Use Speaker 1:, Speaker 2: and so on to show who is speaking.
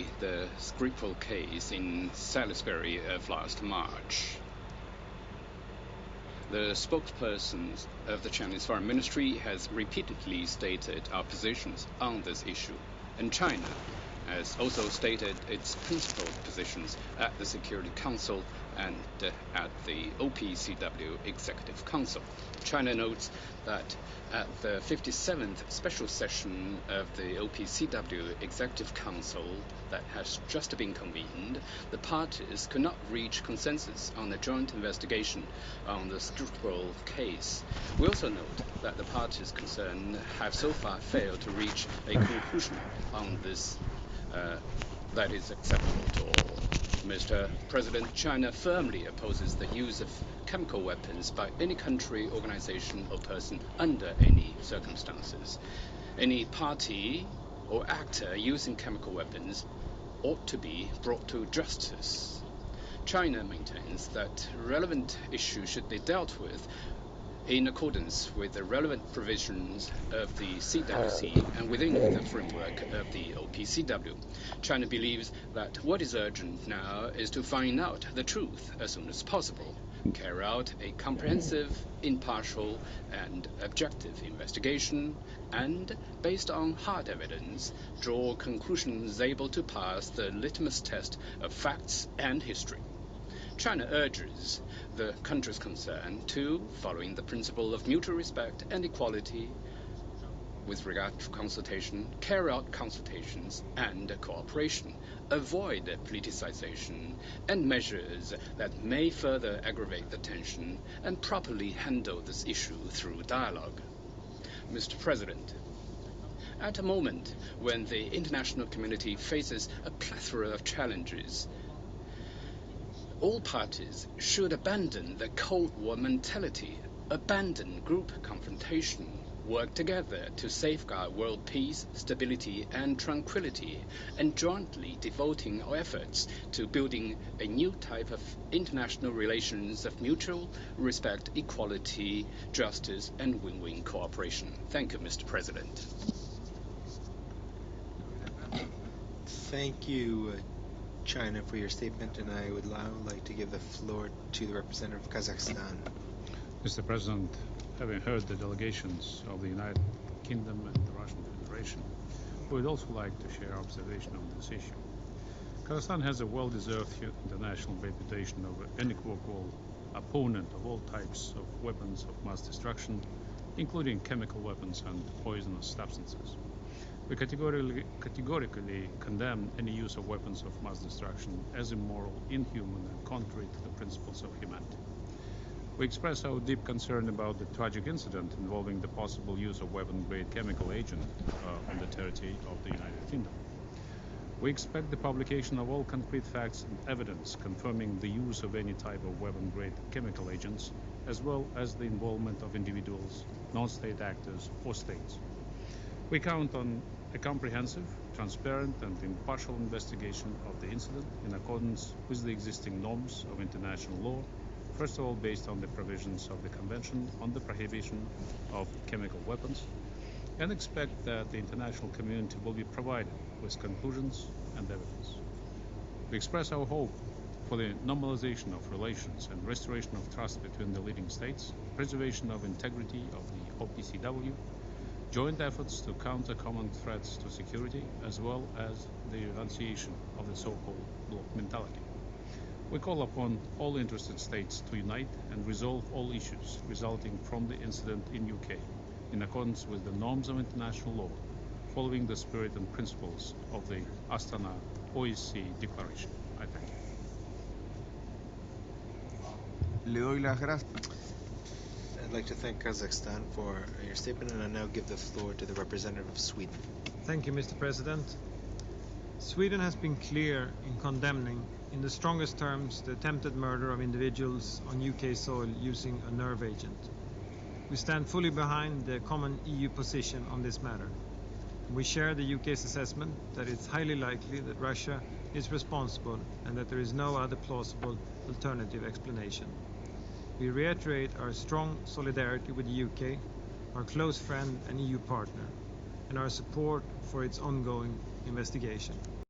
Speaker 1: be the Skripal case in Salisbury of last March. The spokesperson of the Chinese Foreign Ministry has repeatedly stated our positions on this issue, and China has also stated its principled positions at the Security Council and at the OPCW Executive Council. China notes that at the 57th special session of the OPCW Executive Council that has just been convened, the parties could not reach consensus on a joint investigation on the Skripal case. We also note that the parties concerned have so far failed to reach a conclusion on this that is acceptable to all. Mr. President, China firmly opposes the use of chemical weapons by any country, organization, or person under any circumstances. Any party or actor using chemical weapons ought to be brought to justice. China maintains that relevant issues should be dealt with in accordance with the relevant provisions of the CWC and within the framework of the OPCW. China believes that what is urgent now is to find out the truth as soon as possible, carry out a comprehensive, impartial, and objective investigation, and, based on hard evidence, draw conclusions able to pass the litmus test of facts and history. China urges the countries concerned to, following the principle of mutual respect and equality with regard to consultation, carry out consultations and cooperation, avoid politicization and measures that may further aggravate the tension, and properly handle this issue through dialogue. Mr. President, at a moment when the international community faces a plethora of challenges, all parties should abandon the Cold War mentality, abandon group confrontation, work together to safeguard world peace, stability, and tranquility, and jointly devoting our efforts to building a new type of international relations of mutual respect, equality, justice, and win-win cooperation. Thank you, Mr. President.
Speaker 2: Thank you, China, for your statement, and I would now like to give the floor to the representative of Kazakhstan.
Speaker 3: Mr. President, having heard the delegations of the United Kingdom and the Russian Federation, we would also like to share observation on this issue. Kazakhstan has a well-deserved international reputation of an unequivocal opponent of all types of weapons of mass destruction, including chemical weapons and poisonous substances. We categorically condemn any use of weapons of mass destruction as immoral, inhuman, and contrary to the principles of humanity. We express our deep concern about the tragic incident involving the possible use of weapon-grade chemical agent on the territory of the United Kingdom. We expect the publication of all concrete facts and evidence confirming the use of any type of weapon-grade chemical agents, as well as the involvement of individuals, non-state actors, or states. We count on a comprehensive, transparent, and impartial investigation of the incident in accordance with the existing norms of international law, first of all based on the provisions of the Convention on the Prohibition of Chemical Weapons, and expect that the international community will be provided with conclusions and evidence. We express our hope for the normalization of relations and restoration of trust between the leading states, preservation of integrity of the OPCW, joint efforts to counter common threats to security, as well as the renunciation of the so-called bloc mentality. We call upon all interested states to unite and resolve all issues resulting from the incident in UK in accordance with the norms of international law, following the spirit and principles of the Astana OSCE Declaration. I thank you.
Speaker 4: Le doy las gracias.
Speaker 2: I'd like to thank Kazakhstan for your statement, and I now give the floor to the representative of Sweden.
Speaker 5: Thank you, Mr. President. Sweden has been clear in condemning, in the strongest terms, the attempted murder of individuals on UK soil using a nerve agent. We stand fully behind the common EU position on this matter. We share the UK's assessment that it's highly likely that Russia is responsible and that there is no other plausible alternative explanation. We reiterate our strong solidarity with the UK, our close friend and EU partner, and our support for its ongoing investigation.